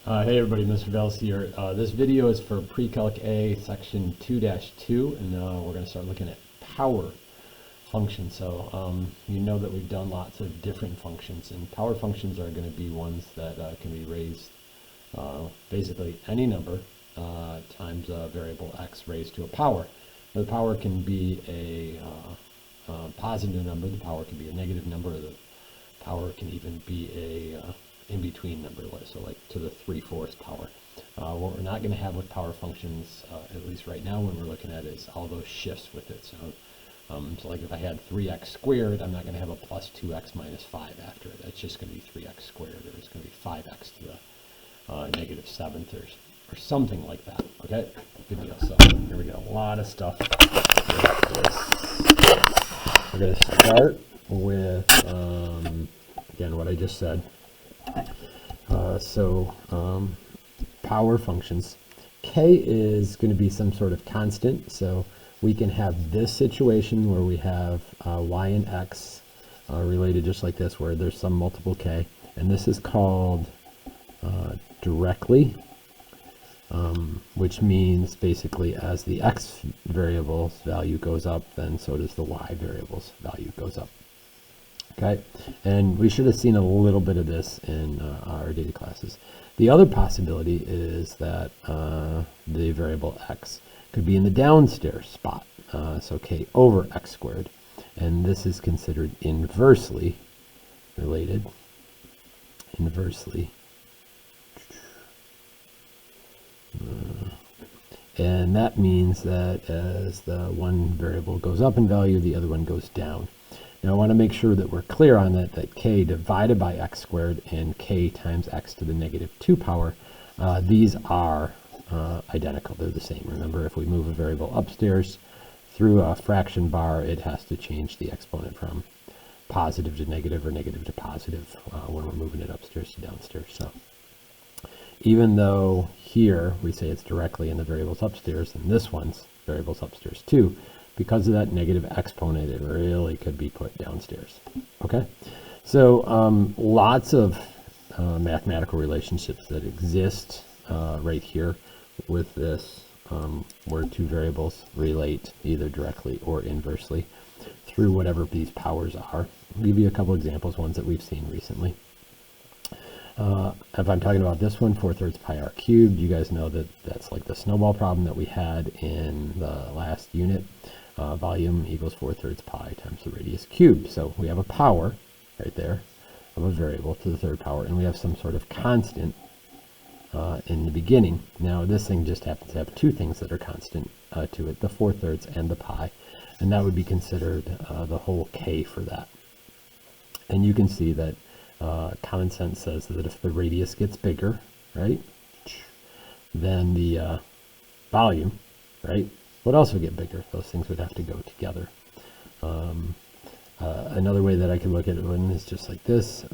Hey everybody, Mr. Vels here. This video is for Pre-Calc A section 2-2, and we're going to start looking at power functions. So you know that we've done lots of different functions, and power functions are going to be ones that can be raised basically any number times a variable x raised to a power. Now, the power can be a positive number, the power can be a negative number, the power can even be a in-between number, so like to the 3/4 power. What we're not going to have with power functions, at least right now when we're looking at it, is all those shifts with it. So like if I had 3x squared, I'm not going to have a plus 2x minus 5 after it. It's just going to be 3x squared, or it's going to be 5x to the negative 7th, or something like that. Okay, good deal. So here we go. A lot of stuff. We're going to start with, again, what I just said. Power functions. K is going to be some sort of constant, so we can have this situation where we have y and x related just like this, where there's some multiple k, and this is called directly, which means basically as the x variable's value goes up, then so does the y variable's value goes up. Okay, and we should have seen a little bit of this in our data classes. The other possibility is that the variable x could be in the downstairs spot, so k over x squared, and this is considered inversely related. And that means that as the one variable goes up in value, the other one goes down. Now I want to make sure that we're clear on that k divided by x squared and k times x to the negative 2 power, these are identical. They're the same. Remember, if we move a variable upstairs through a fraction bar, it has to change the exponent from positive to negative or negative to positive when we're moving it upstairs to downstairs. So even though here we say it's directly in the variables upstairs, and this one's variables upstairs too, because of that negative exponent, it really could be put downstairs. Okay, so lots of mathematical relationships that exist right here with this, where two variables relate either directly or inversely through whatever these powers are. I'll give you a couple examples, ones that we've seen recently. If I'm talking about this one, 4/3 pi r cubed, you guys know that that's like the snowball problem that we had in the last unit. Volume equals 4/3 pi times the radius cubed. So we have a power right there of a variable to the third power, and we have some sort of constant in the beginning. Now this thing just happens to have two things that are constant to it, the 4/3 and the pi, and that would be considered the whole k for that. And you can see that common sense says that if the radius gets bigger, right, then the volume, right, would also get bigger. Those things would have to go together. Another way that I could look at it is just like this.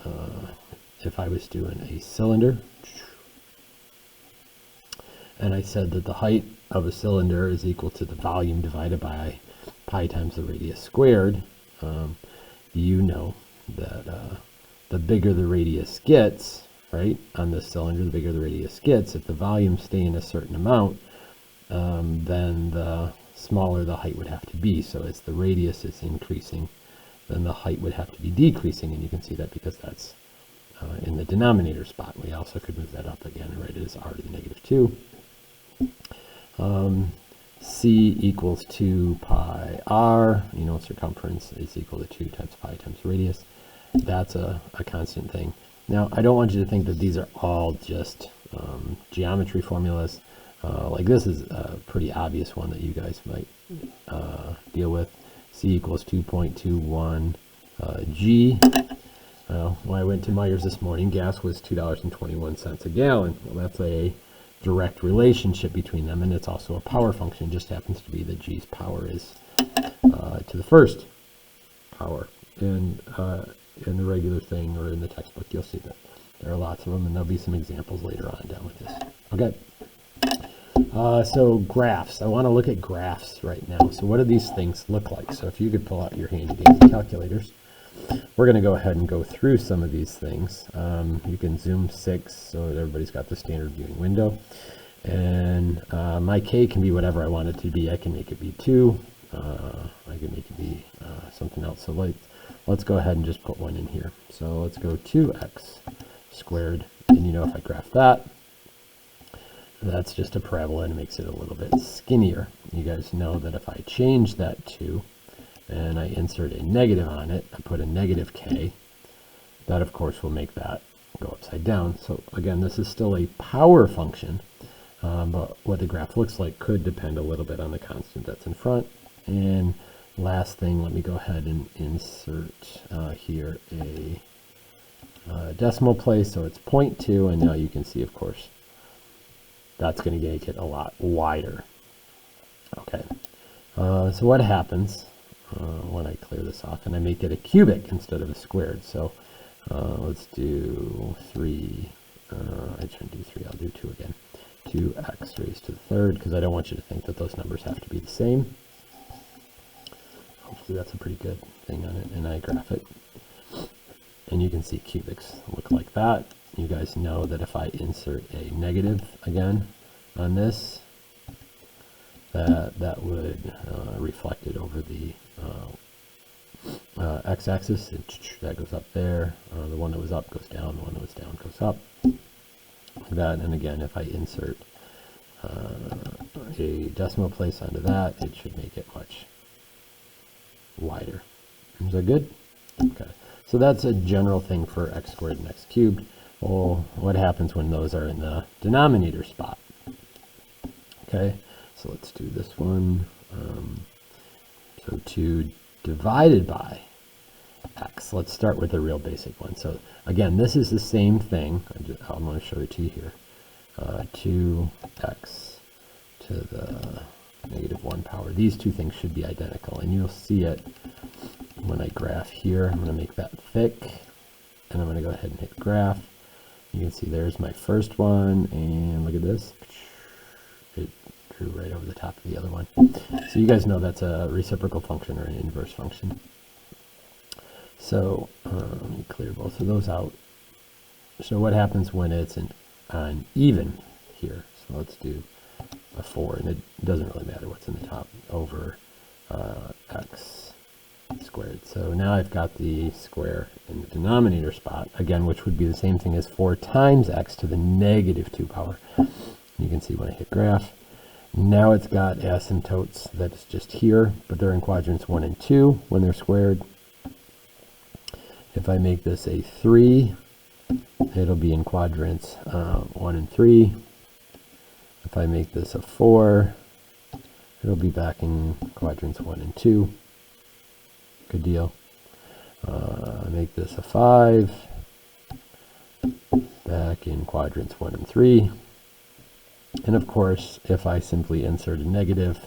If I was doing a cylinder, and I said that the height of a cylinder is equal to the volume divided by pi times the radius squared, you know that the bigger the radius gets, right, on this cylinder, the bigger the radius gets, if the volume stay in a certain amount, then the smaller the height would have to be. So as the radius is increasing, then the height would have to be decreasing, and you can see that because that's in the denominator spot. We also could move that up again and write it as r to the negative 2. C equals 2 pi r, you know, circumference is equal to 2 times pi times radius. That's a constant thing. Now, I don't want you to think that these are all just geometry formulas. Like this is a pretty obvious one that you guys might deal with. C equals 2.21 G. When I went to Myers this morning, gas was $2.21 a gallon. Well, that's a direct relationship between them, and it's also a power function. It just happens to be that G's power is to the first power. And in the regular thing or in the textbook, you'll see that there are lots of them, and there'll be some examples later on down with this. Okay. So graphs. I want to look at graphs right now. So what do these things look like? So if you could pull out your handy dandy calculators, We're going to go ahead and go through some of these things. You can zoom 6 so that everybody's got the standard viewing window. And my k can be whatever I want it to be. I can make it be 2. I can make it be something else. So let's go ahead and just put 1 in here. So let's go 2x squared. And you know, if I graph that, that's just a parabola and it makes it a little bit skinnier. You guys know that if I change that to, and I insert a negative on it, I put a negative k, that of course will make that go upside down. So again, this is still a power function, but what the graph looks like could depend a little bit on the constant that's in front. And last thing, let me go ahead and insert here a decimal place, so it's 0.2, and now you can see, of course, that's going to make it a lot wider. Okay, so what happens when I clear this off and I make it a cubic instead of a squared? So let's do 3, I shouldn't do 3, I'll do 2 again. 2x raised to the third, because I don't want you to think that those numbers have to be the same. Hopefully that's a pretty good thing on it, and I graph it. And you can see cubics look like that. You guys know that if I insert a negative again on this, that would reflect it over the x-axis. That goes up there. The one that was up goes down. The one that was down goes up. Like that. And again, if I insert a decimal place onto that, it should make it much wider. Is that good? Okay. So that's a general thing for x squared and x cubed. Well, what happens when those are in the denominator spot? Okay, so let's do this one. So 2 divided by x. Let's start with a real basic one. So again, this is the same thing. I'm going to show it to you here. 2x to the negative 1 power. These two things should be identical, and you'll see it when I graph here. I'm going to make that thick, and I'm going to go ahead and hit graph. You can see there's my first one, and look at this. It drew right over the top of the other one. So you guys know that's a reciprocal function or an inverse function. So let me clear both of those out. So what happens when it's an even here? So let's do a 4, and it doesn't really matter what's in the top, over x squared. So now I've got the square in the denominator spot, again, which would be the same thing as 4 times x to the negative 2 power. You can see when I hit graph, now it's got asymptotes that's just here, but they're in quadrants 1 and 2 when they're squared. If I make this a 3, it'll be in quadrants 1 and 3. If I make this a 4, it'll be back in quadrants 1 and 2. Good deal. Make this a 5, back in quadrants 1 and 3. And of course, if I simply insert a negative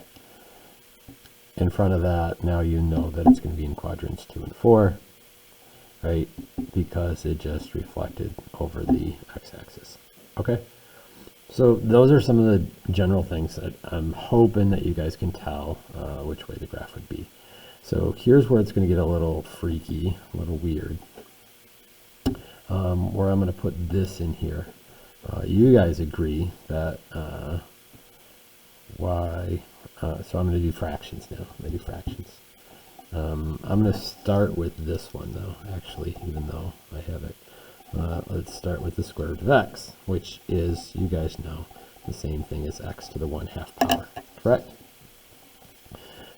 in front of that, now you know that it's going to be in quadrants 2 and 4, right? Because it just reflected over the x-axis. Okay? So those are some of the general things that I'm hoping that you guys can tell which way the graph would be. So here's where it's going to get a little freaky, a little weird, where I'm going to put this in here. You guys agree that so I'm going to do fractions now. I'm going to do fractions. I'm going to start with this one, though, actually, even though I have it. Let's start with the square root of x, which is, you guys know, the same thing as x to the 1/2 power, correct?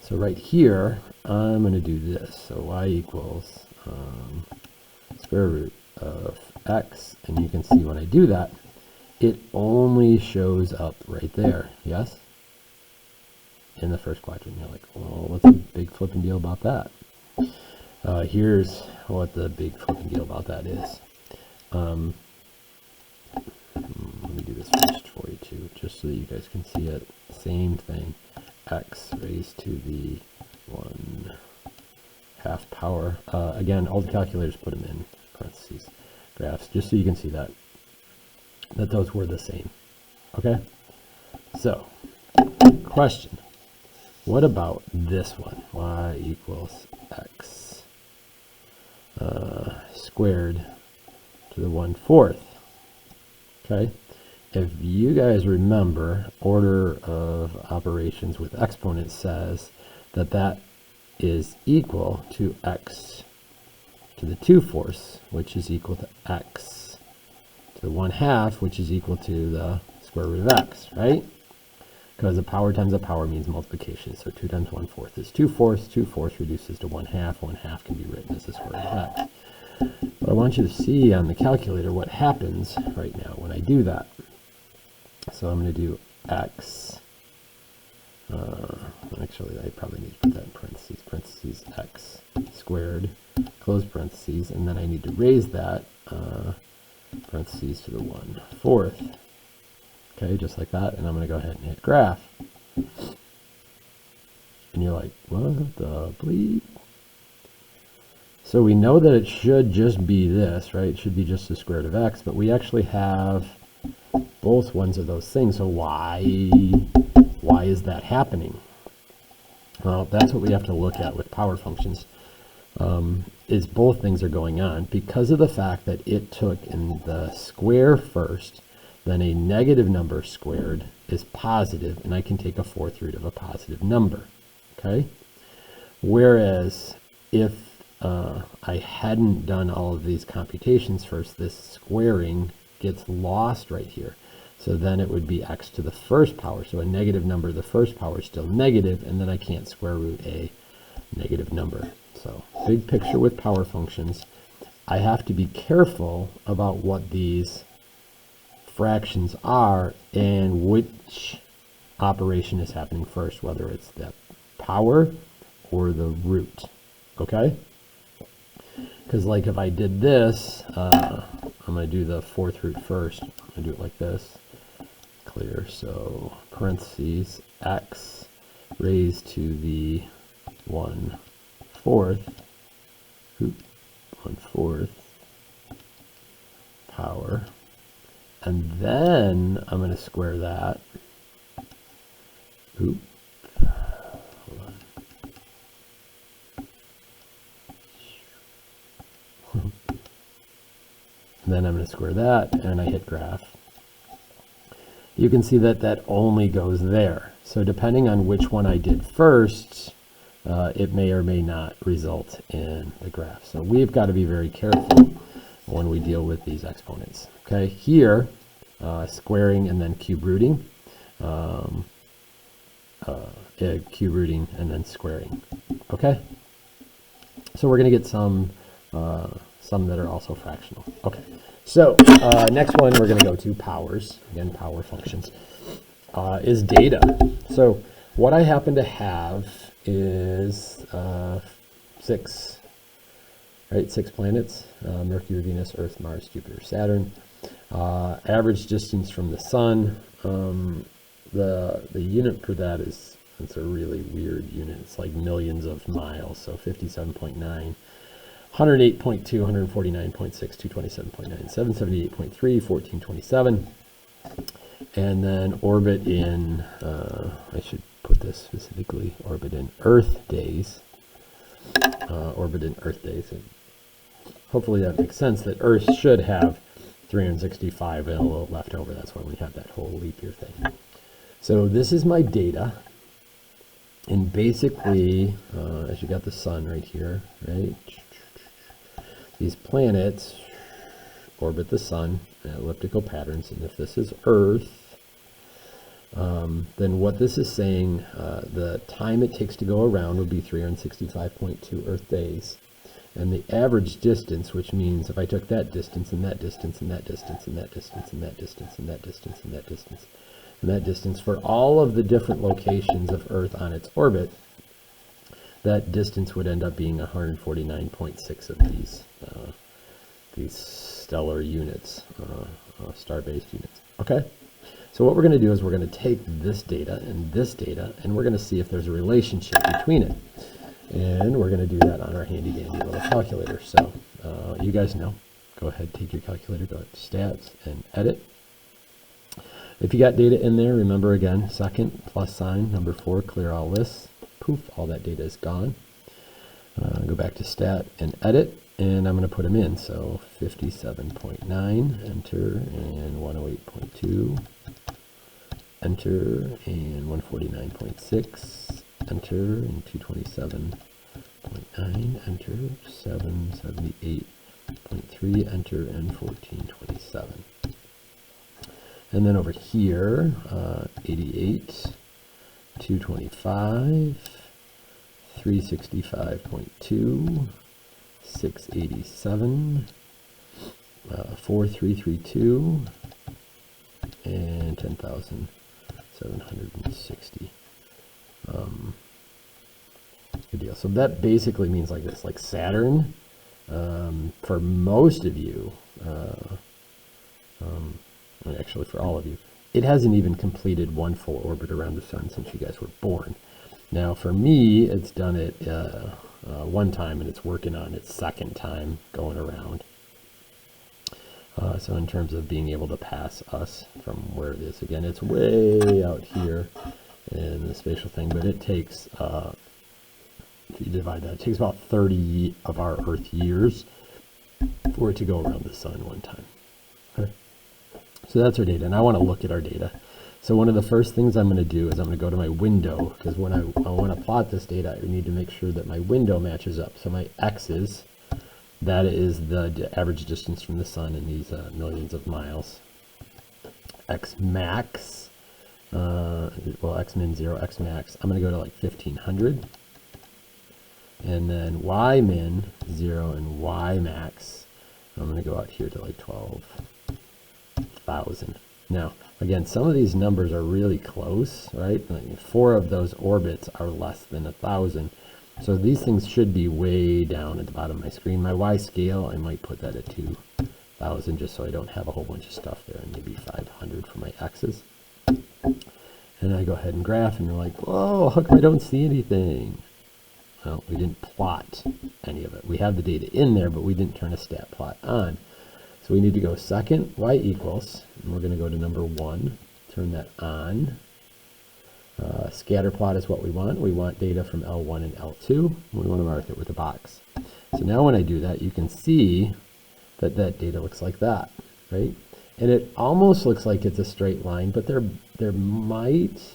So right here, I'm going to do this. So y equals square root of x, and you can see when I do that, it only shows up right there, yes? In the first quadrant. You're like, well, what's the big flipping deal about that? Here's what the big flipping deal about that is. Let me do this first for you too, just so that you guys can see it. Same thing. X raised to the 1/2 power. Again, all the calculators put them in parentheses, graphs, just so you can see that those were the same. Okay? So, question. What about this one? Y equals x squared to the 1/4. Okay, if you guys remember, order of operations with exponents says that that is equal to x to the 2/4, which is equal to x to the 1/2, which is equal to the square root of x, right? Because a power times a power means multiplication. So 2 times 1/4 is 2/4. 2/4 reduces to 1/2. 1/2 can be written as the square root of x. But I want you to see on the calculator what happens right now when I do that. So I'm going to do x. Actually, I probably need to put that in parentheses. Parentheses x squared, close parentheses, and then I need to raise that parentheses to the 1/4. Okay, just like that, and I'm going to go ahead and hit graph. And you're like, what the bleep? So we know that it should just be this, right? It should be just the square root of x, but we actually have both ones of those things. So why is that happening? Well, that's what we have to look at with power functions, is both things are going on because of the fact that it took in the square first, then a negative number squared is positive, and I can take a 4th root of a positive number, okay? Whereas if I hadn't done all of these computations first, this squaring gets lost right here. So then it would be x to the 1st power. So a negative number, the 1st power is still negative, and then I can't square root a negative number. So big picture with power functions, I have to be careful about what these fractions are and which operation is happening first, whether it's the power or the root, okay? Because like if I did this, I'm going to do the 4th root first. I'm going to do it like this. Clear. So parentheses x raised to the 1/4, 1/4 power. And then I'm going to square that. Hold on. And then I'm going to square that, and I hit graph. You can see that that only goes there. So depending on which one I did first, it may or may not result in the graph. So we've got to be very careful when we deal with these exponents. Okay, here, squaring and then cube rooting, cube rooting and then squaring. Okay, so we're going to get some that are also fractional. Okay, so next one we're going to go to powers, again power functions, is data. So what I happen to have is 6 planets, Mercury, Venus, Earth, Mars, Jupiter, Saturn. Average distance from the sun, the unit for that is, it's a really weird unit. It's like millions of miles, so 57.9, 108.2, 149.6, 227.9, 778.3, 1427. And then orbit in, I should put this specifically, orbit in Earth days. Orbit in Earth days. And hopefully that makes sense, that Earth should have 365 and a little left over. That's why we have that whole leap year thing. So this is my data. And basically, as you got the sun right here, right? These planets orbit the sun in elliptical patterns. And if this is Earth, then what this is saying, the time it takes to go around would be 365.2 Earth days. And the average distance, which means if I took that distance and that distance and that distance and that distance and that distance and that distance and that distance and that distance for all of the different locations of Earth on its orbit, that distance would end up being 149.6 of these stellar units, star-based units. Okay, so what we're going to do is we're going to take this data, and we're going to see if there's a relationship between it. And we're going to do that on our handy-dandy little calculator. So you guys know, go ahead, take your calculator, go to Stats and Edit. If you got data in there, remember again, second, plus sign, number 4, clear all lists. Poof, all that data is gone. Go back to Stat and Edit. And I'm going to put them in. So 57.9, enter, and 108.2, enter, and 149.6, enter, and 227.9, enter, 778.3, enter, and 1427. And then over here, 88, 225, 365.2, 687, 4332, and 10,760. Good deal. So that basically means like this, like Saturn, for most of you, actually for all of you, it hasn't even completed one full orbit around the sun since you guys were born. Now for me, it's done it one time, and it's working on its second time going around. So in terms of being able to pass us from where it is, again, it's way out here in the spatial thing, but it takes, if you divide that, it takes about 30 of our Earth years for it to go around the sun one time. Okay. So that's our data, and I want to look at our data. So one of the first things I'm going to do is I'm going to go to my window, because when I want to plot this data, I need to make sure that my window matches up. So my x's, that is the average distance from the sun in these millions of miles. X max, well, x min 0, x max, I'm going to go to like 1500. And then y min 0 and y max, I'm going to go out here to like 12,000. Now, again, some of these numbers are really close, right? Like 4 of those orbits are less than 1,000. So these things should be way down at the bottom of my screen. My y scale, I might put that at 2,000 just so I don't have a whole bunch of stuff there, and maybe 500 for my x's. And I go ahead and graph, and you're like, whoa, how come I don't see anything? Well, we didn't plot any of it. We have the data in there, but we didn't turn a stat plot on. So we need to go second, y equals, and we're going to go to number 1, turn that on. Scatter plot is what we want. We want data from L1 and L2. We want to mark it with a box. So now when I do that, you can see that that data looks like that, right? And it almost looks like it's a straight line, but there might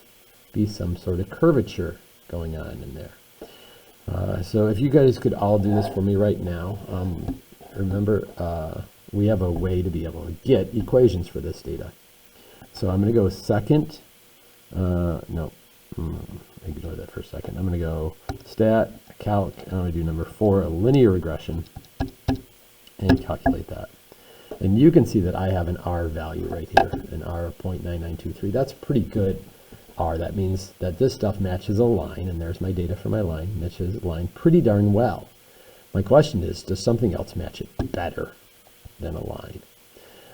be some sort of curvature going on in there. So if you guys could all do this for me right now, remember, we have a way to be able to get equations for this data. So I'm going to go second, no, ignore that for a second. I'm going to go stat, calc, and I'm going to do number 4, a linear regression, and calculate that. And you can see that I have an R value right here, an R of 0.9923. That's pretty good R. That means that this stuff matches a line, and there's my data for my line, matches a line pretty darn well. My question is, does something else match it better than a line?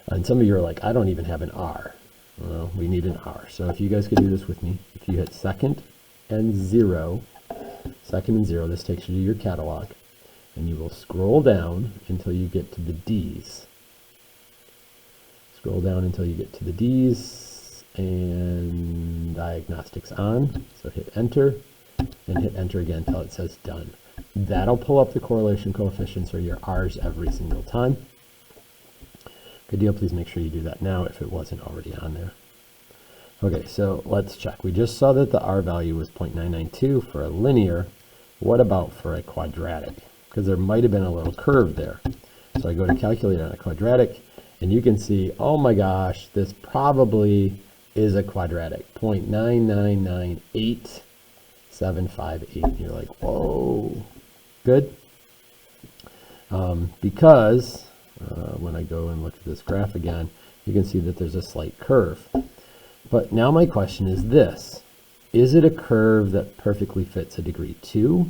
And some of you are like, I don't even have an R. Well, we need an R. So if you guys could do this with me, if you hit second and 0, this takes you to your catalog, and you will scroll down until you get to the D's. Scroll down until you get to the D's, and diagnostics on. So hit enter, and hit enter again until it says done. That'll pull up the correlation coefficients, or your R's, every single time. Good deal. Please make sure you do that now if it wasn't already on there. Okay, so let's check. We just saw that the R value was 0.992 for a linear. What about for a quadratic? Because there might have been a little curve there. So I go to calculate on a quadratic, and you can see, oh my gosh, this probably is a quadratic, 0.9998758. You're like, whoa, good. Because when I go and look at this graph again, you can see that there's a slight curve. But now my question is this: is it a curve that perfectly fits a degree 2?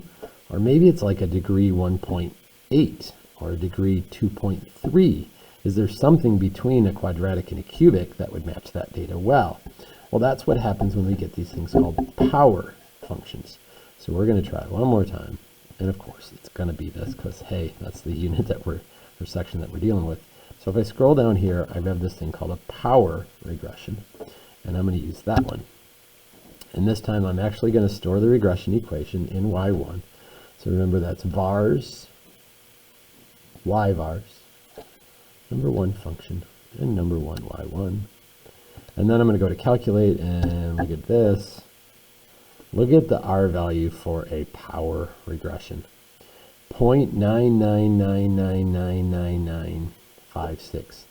Or maybe it's like a degree 1.8 or a degree 2.3. Is there something between a quadratic and a cubic that would match that data well? Well, that's what happens when we get these things called power functions. So we're going to try one more time. And of course, it's going to be this because, hey, that's the unit that or section that we're dealing with. So if I scroll down here, I have this thing called a power regression, and I'm going to use that one. And this time I'm actually going to store the regression equation in Y1. So remember, that's vars y vars, number 1 function, and number 1 y1. And then I'm going to go to calculate and look at this. Look at the R value for a power regression. 0.999999956.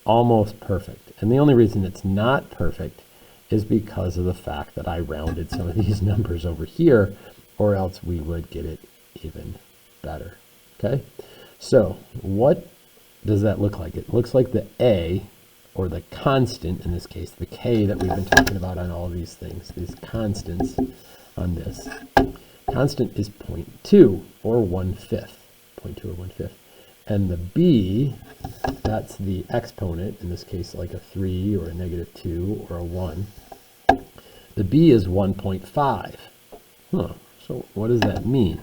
Almost perfect. And the only reason it's not perfect is because of the fact that I rounded some of these numbers over here, or else we would get it even better. Okay? So what does that look like? It looks like the A, or the constant, in this case, the K that we've been talking about on all these things, these constants on this. Constant is 0.2 or 1/5, 0.2 or 1/5. And the B, that's the exponent, in this case like a 3 or a -2 or a 1. The B is 1.5. So what does that mean?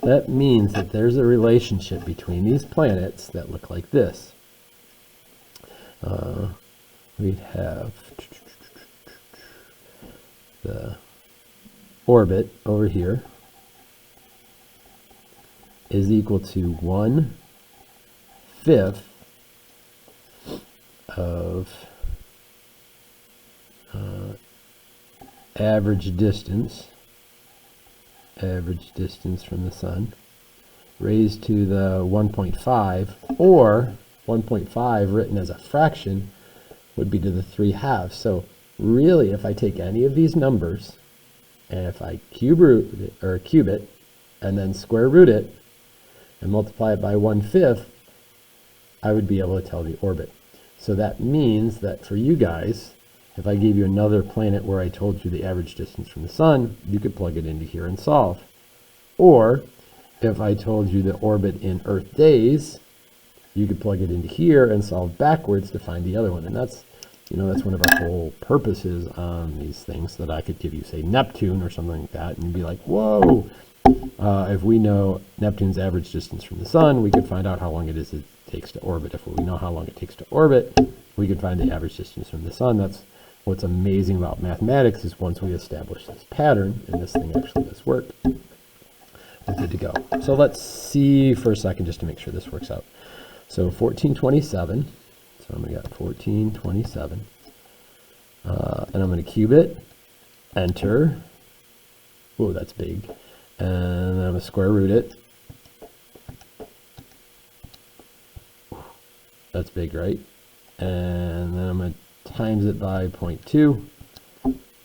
That means that there's a relationship between these planets that look like this. We'd have the orbit over here is equal to 1/5 of average distance from the sun raised to the 1.5, or 1.5 written as a fraction would be to the 3/2. So really, if I take any of these numbers and if I cube it and then square root it and multiply it by 1/5, I would be able to tell the orbit. So that means that for you guys, if I gave you another planet where I told you the average distance from the sun, you could plug it into here and solve. Or if I told you the orbit in Earth days, you could plug it into here and solve backwards to find the other one. And that's, that's one of our whole purposes on these things, that I could give you, say, Neptune or something like that, and you'd be like, whoa, if we know Neptune's average distance from the sun, we could find out how long it takes to orbit. If we know how long it takes to orbit, we could find the average distance from the sun. That's what's amazing about mathematics, is once we establish this pattern, and this thing actually does work, we're good to go. So let's see for a second just to make sure this works out. So 1427, so I'm going to get 1427, and I'm going to cube it, enter, oh, that's big, and then I'm going to square root it, that's big, right? And then I'm going to times it by 0.2,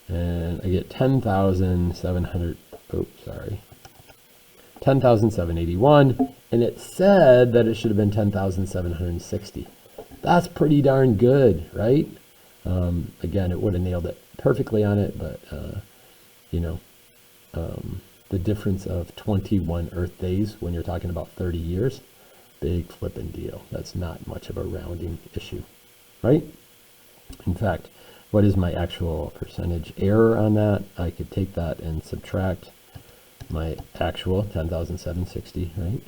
and I get 10,781, and it said that it should have been 10,760. That's pretty darn good, right? Again, it would have nailed it perfectly on it, but the difference of 21 Earth days when you're talking about 30 years, big flipping deal. That's not much of a rounding issue, right? In fact, what is my actual percentage error on that? I could take that and subtract my actual 10,760, right?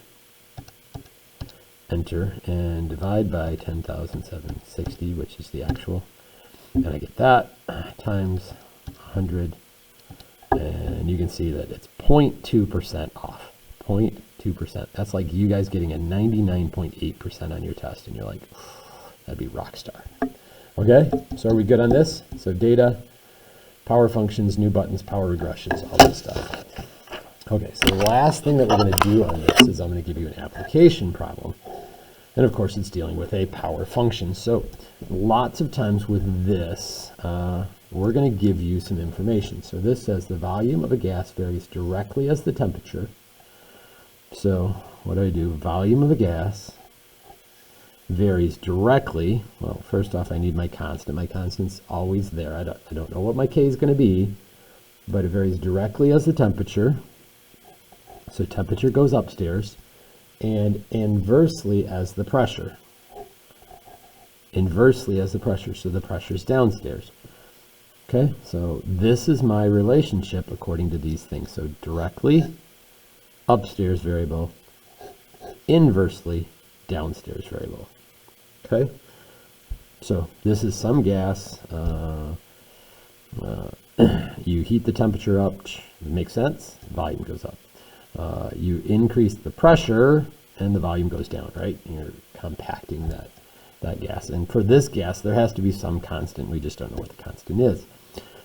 Enter, and divide by 10,760, which is the actual. And I get that times 100. And you can see that it's 0.2% off. 0.2%. That's like you guys getting a 99.8% on your test, and you're like, that'd be rock star. Okay, so are we good on this? So data, power functions, new buttons, power regressions, all that stuff. Okay, so the last thing that we're going to do on this is I'm going to give you an application problem. And of course, it's dealing with a power function. So lots of times with this, we're going to give you some information. So this says the volume of a gas varies directly as the temperature. So what do? Volume of a gas varies directly. Well, first off, I need my constant. My constant's always there. I don't know what my K is going to be, but it varies directly as the temperature. So temperature goes upstairs, and inversely as the pressure. Inversely as the pressure, so the pressure is downstairs. Okay, so this is my relationship according to these things. So directly, upstairs variable, inversely, downstairs variable. Okay, so this is some gas. You heat the temperature up, it makes sense, volume goes up. You increase the pressure, and the volume goes down, right? And you're compacting that gas. And for this gas, there has to be some constant. We just don't know what the constant is.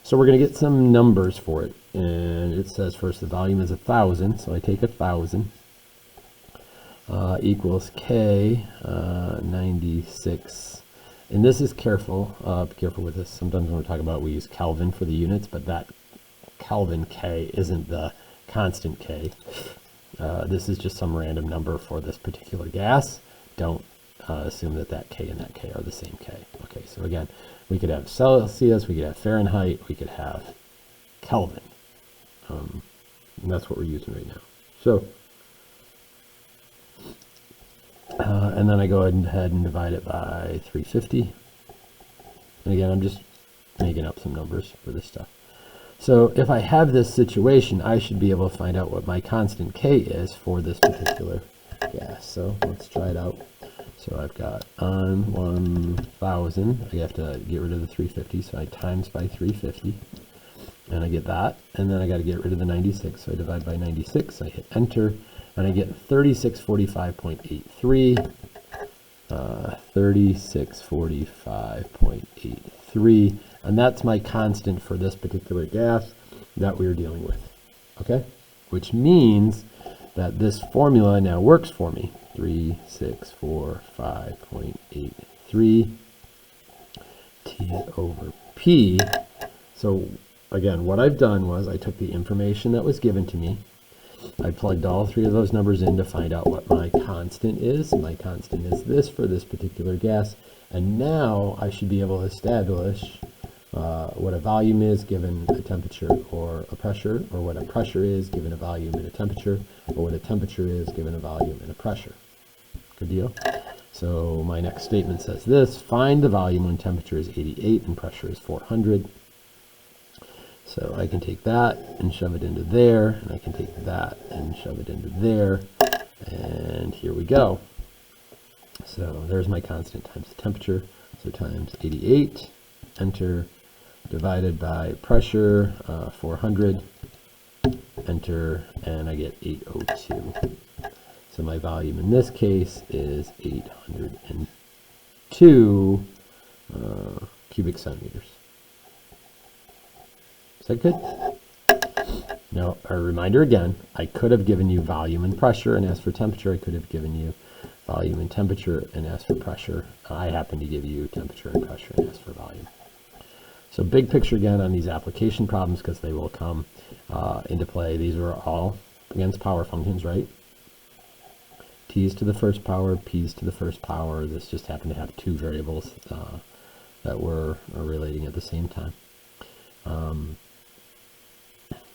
So we're going to get some numbers for it. And it says first the volume is 1,000. So I take 1,000 equals K 96. And this is careful. Be careful with this. Sometimes when we're talking about, we use Kelvin for the units, but that Kelvin K isn't the constant K. This is just some random number for this particular gas. Don't assume that that K and that K are the same K. Okay, so again, we could have Celsius, we could have Fahrenheit, we could have Kelvin. And that's what we're using right now. So, and then I go ahead and divide it by 350. And again, I'm just making up some numbers for this stuff. So if I have this situation, I should be able to find out what my constant K is for this particular gas. So let's try it out. So I've got on 1,000, I have to get rid of the 350, so I times by 350, and I get that. And then I got to get rid of the 96, so I divide by 96, I hit enter, and I get 3645.83, 3645.83, and that's my constant for this particular gas that we're dealing with, okay? Which means that this formula now works for me. 3645.83 T over P. So again, what I've done was I took the information that was given to me. I plugged all three of those numbers in to find out what my constant is. My constant is this for this particular gas. And now I should be able to establish what a volume is given a temperature or a pressure, or what a pressure is given a volume and a temperature, or what a temperature is given a volume and a pressure. Good deal. So my next statement says this: find the volume when temperature is 88 and pressure is 400. So I can take that and shove it into there, and I can take that and shove it into there, and here we go. So there's my constant times the temperature, so times 88, enter, divided by pressure, 400, enter, and I get 802. So my volume in this case is 802 cubic centimeters. Is that good? Now, a reminder again, I could have given you volume and pressure and asked for temperature. I could have given you volume and temperature and asked for pressure. I happen to give you temperature and pressure and ask for volume. So big picture again on these application problems, because they will come into play. These are all against power functions, right? T's to the first power, P's to the first power. This just happened to have two variables that were relating at the same time.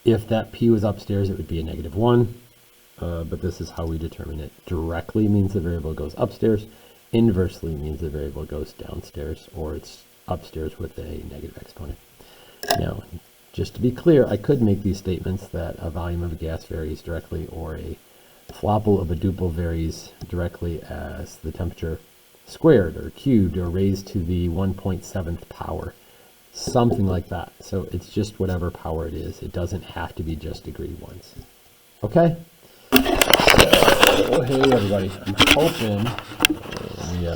If that P was upstairs, it would be a -1, but this is how we determine it. Directly means the variable goes upstairs. Inversely means the variable goes downstairs, or it's upstairs with a negative exponent. Now, just to be clear, I could make these statements that a volume of a gas varies directly, or a flopple of a duple varies directly as the temperature squared or cubed or raised to the 1.7th power. Something like that. So it's just whatever power it is. It doesn't have to be just degree ones. Okay? So, hey everybody. I'm hoping, let me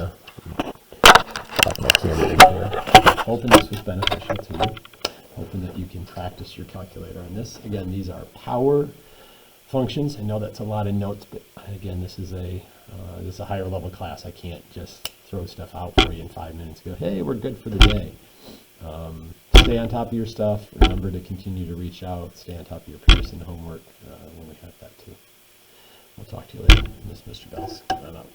pop my camera in here. I'm hoping this was beneficial to you. Hoping that you can practice your calculator on this. Again, these are power functions. I know that's a lot of notes, but again, this is a higher level class. I can't just throw stuff out for you in 5 minutes and go, hey, we're good for the day. Stay on top of your stuff. Remember to continue to reach out. Stay on top of your Pearson homework when we have that too. We'll talk to you later. This is Mr. Bells. I'm out.